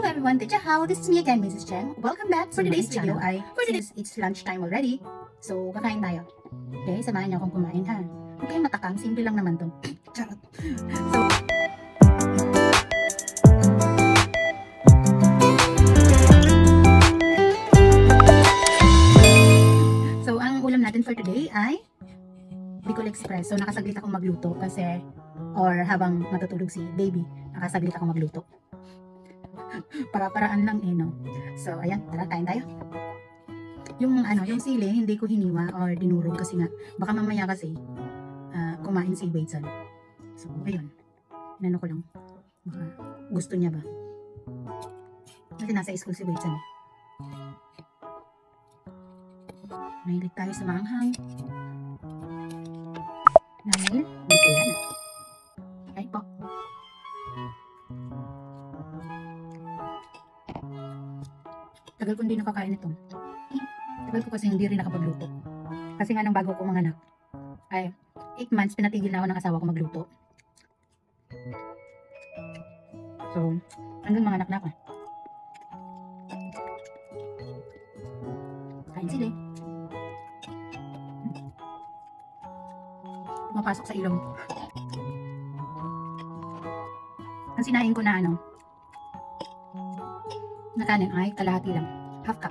everyone, Teacher How. This is me again, Mrs. Cheng. Welcome back for today's video. Since it's lunchtime already, so kakain tayo. Okay, samahan niyo akong kumain ha. Huwag kayong matakam, simple lang naman to. Charot. So ang ulam natin for today ay Bicol Express. So nakasaglit akong magluto kasi, or habang matutulog si baby, nakasaglit akong magluto. Para-paraan lang no. So ayan, tara kain tayo. Yung sili hindi ko hiniwa or dinurog kasi nga baka mamaya kasi kumain si Wadeson. So ayun. Inano ko lang. Baka gusto niya ba? Kasi nasa school si Wadeson. Mahilig tayo sa maanghang. Dahil dito yan. Ay po. Tagal ko hindi nakakain ito. Tagal ko kasi hindi rin nakapagluto. Kasi nga nang bago ko mga anak, ay 8 months pinatigil na ako ng asawa ko magluto. So, hanggang mga anak na ako. Kain sila eh. Pumapasok sa ilong. Ang sinain ko na na kanin ay kalahati lang. Half cup.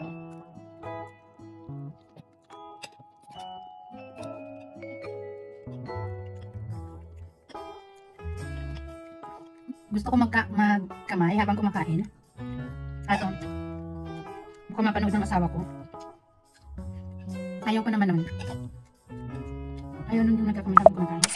Gusto ko magkamay habang kumakain. Ato, mukhang mapanood ng asawa ko. Ayaw ko naman nun. Ayaw nun yung nagkakamay habang kumakain.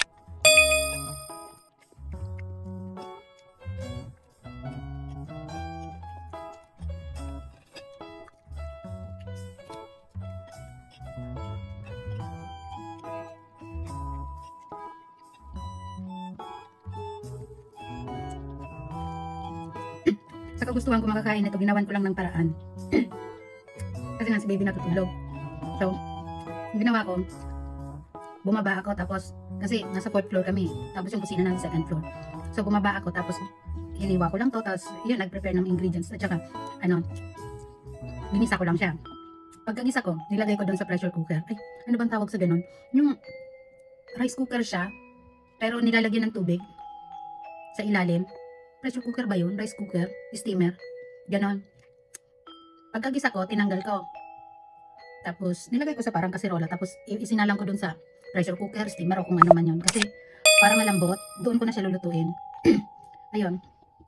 Sa kagustuhan ko makakain ito, ginawan ko lang ng paraan. Kasi nga si baby natutulog. So, ginawa ko, bumaba ako tapos, kasi nasa 4th floor kami, tapos yung kusina nasa 2nd floor. So, bumaba ako tapos, hiniwa ko lang to, tapos yun, nag-prepare ng ingredients, at saka, ginisa ko lang siya. Pagkagisa ko, nilagay ko doon sa pressure cooker. Ay, ano bang tawag sa ganun? Yung rice cooker siya, pero nilalagyan ng tubig sa ilalim. Pressure cooker ba yun? Rice cooker? Steamer? Ganon. Pagkagisa ko, tinanggal ko. Tapos, nilagay ko sa parang kasirola. Tapos, isinalang ko dun sa pressure cooker, steamer, o kung ano man yun. Kasi, para malambot, doon ko na siya lulutuin. Ayun.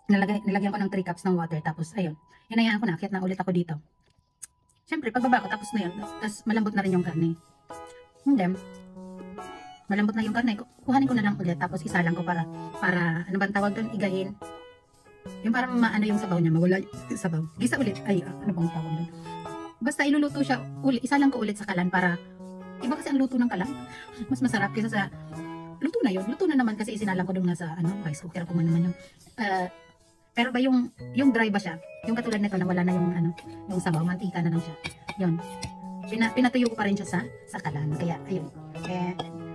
Nilagyan ko ng 3 cups ng water. Tapos, ayun. Hinayaan ko na. Akyat na ulit ako dito. Siyempre, pagbaba ko, tapos na yun. Tapos, malambot na rin yung karne. Hindi. Malambot na yung karne. Kuhanin ko na lang ulit. Tapos, isalang ko para ano bang tawag doon? Igahin. Yung parang maano yung sabaw niya, mawala yung sabaw. Gisa ulit. Ay, ano bang tawag doon? Basta iluluto siya ulit. Isa lang ko ulit sa kalan para, iba kasi ang luto ng kalan. Mas masarap kaysa sa, luto na yun. Luto na naman kasi isinalang ko doon nga sa, rice cooker kung ano naman yun. Pero ba yung dry ba siya? Yung katulad nito na wala na yung sabaw, mantika na lang siya. Yun. Pinatuyo ko pa rin siya sa kalan. Kaya, ayun.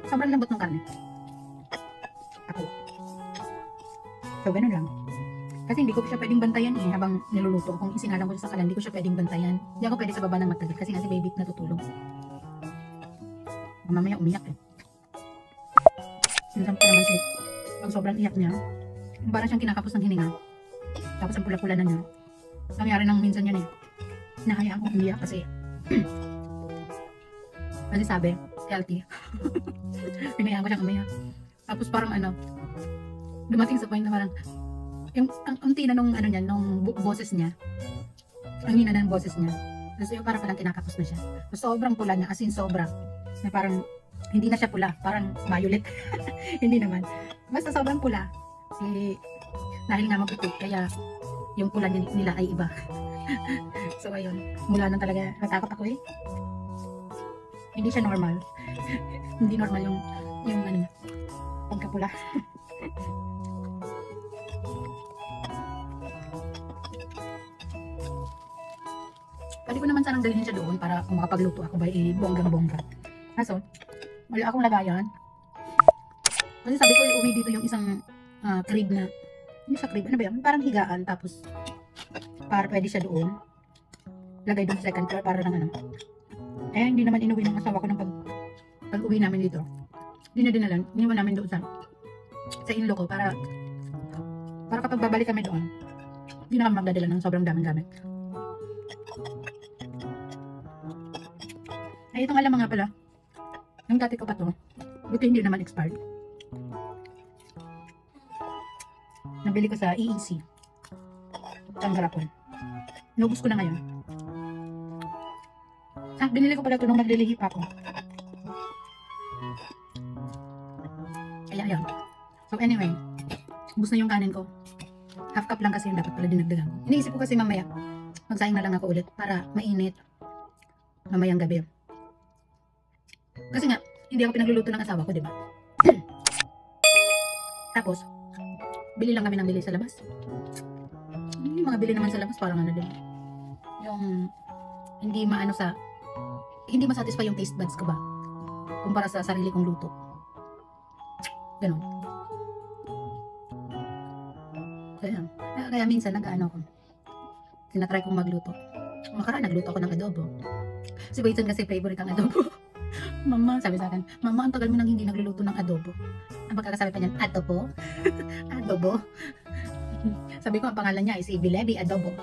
Sobrang lambot ng karne. Ako. So, ganun lang. Kasi hindi ko siya pwedeng bantayan habang niluluto. Kung isinalang ko siya sa kalan, hindi ko siya pwedeng bantayan. Hindi ako pwede sa baba ng matagal kasi nga si baby natutulog. Mamaya umiyak Minsan pa naman siya. Pag sobrang iyak niya, parang siyang kinakapos ng hininga. Tapos ang pula-pula na niya. Nangyari nang minsan yan Nahayaan ko umiyak kasi kasi sabi, healthy. Hinayaan ko siyang umiyak. Tapos parang dumating sa point na parang ang tina nung nung boses niya. Ang hina ng boses niya. Kasi parang kinakapos na siya. Sobrang pula niya, as in sobra. Na parang hindi na siya pula, parang violet. Hindi naman. Basta sobrang pula. Dahil nga maputi, kaya yung pula nila ay iba. So ayun, mula nang talaga natakot ako Hindi siya normal. Hindi normal yung pagkapula. Pwede ko naman sanang dalhin siya doon para kung makapagluto ako ba bonggang-bongga. Kaso, wala akong lagayan. Kasi sabi ko uwi dito yung isang crib na, hindi sa crib, ano ba yan? Parang higaan tapos para pwede siya doon. Lagay doon sa second floor para lang ano. Eh, hindi naman inuwi ng asawa ko ng pag-uwi namin dito. Hindi na dinalan. Iniwan namin doon sa in-law ko para kapag babalik kami doon, hindi na kami magdadala ng sobrang daming gamit. Ay, itong alam nga pala. Yung dati ko pa to. Buti hindi naman expired. Nabili ko sa EEC. Tanggapon. Nubos ko na ngayon. Binili ko pala ito nung naglilihi pa ako. Kaya ayan. So anyway, ubos na yung kanin ko. Half cup lang kasi yung dapat pala dinagdagan ko. Iniisip ko kasi mamaya, magsaing na lang ako ulit para mainit mamayang gabi. Kasi nga, hindi ako pinagluluto ng asawa ko, di ba? Tapos, bili lang kami ng bili sa labas. Yung mga bili naman sa labas, parang ano din. Yung, hindi masatisfy yung taste buds ko ba? Kumpara sa sarili kong luto. Ganun. Kaya minsan, tinatry kong magluto. Makaraan, nagluto ako ng adobo. Si Wayson kasi favorite ang adobo. Mama, sabi sa akin, Mama, ang tagal mo nang hindi nagluluto ng adobo. Ang pagkakasabi pa niyan, adobo? Adobo? Sabi ko, ang pangalan niya ay si Bilebi Adobo.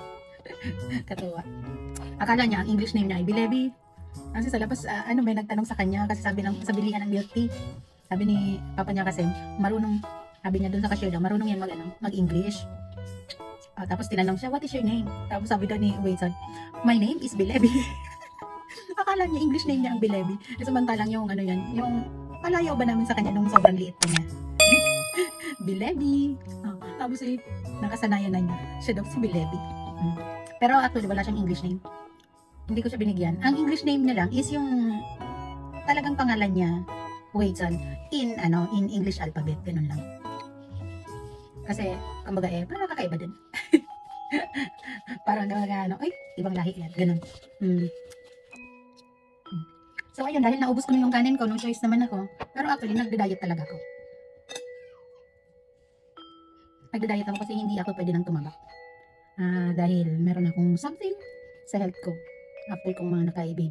Katuwa. Akala niya, ang English name niya ay Bilebi. Kasi sa labas, may nagtanong sa kanya kasi sabi sa bilihan ng milk tea. Sabi ni papa niya kasi, sabi niya doon sa cashier daw, marunong yan mag-English. Tapos tinanong siya, what is your name? Tapos sabi daw ni Wayson, my name is Bilebi. Akala niya English name niya ang Bilebi. Samantalang yung palayaw ba namin sa kanya nung sobrang liit pa niya. Bilebi. Tapos nakasanayan na niya. Siya daw si Bilebi. Pero actually wala siyang English name. Hindi ko siya binigyan. Ang English name niya lang is yung talagang pangalan niya, Wayson, in English alphabet. Ganun lang. Kasi, kumbaga parang kakaiba din. Parang ibang lahi yan. Ganun. So, ayun, dahil naubos ko na yung kanin ko, no choice naman ako. Pero actually, nagda-diet talaga ako. Nagda-diet ako kasi hindi ako pwede nang tumaba. Dahil meron akong something sa health ko after kong mga naka-baby.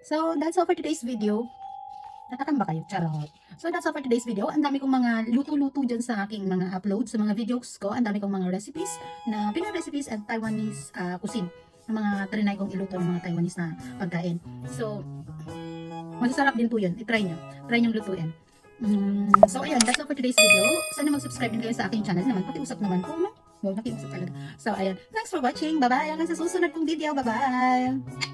So, that's all for today's video. Natakam ba kayo? Charot. So, that's all for today's video. Ang dami kong mga luto-luto dyan sa aking mga uploads, sa mga videos ko. Ang dami kong mga recipes na Pinoy recipes at Taiwanese cuisine. Ang mga trinay kong iluto ng mga Taiwanese na pagkain. So, masasarap din po yun. I-try nyo. Try nyo lutuin. So, ayun. That's all for today's video. Sana mag-subscribe din kayo sa aking channel naman. Pati-usap naman po. Wow, nakiusap talaga. So, ayun. Thanks for watching. Bye-bye. Hanggang sa susunod kong video. Bye-bye.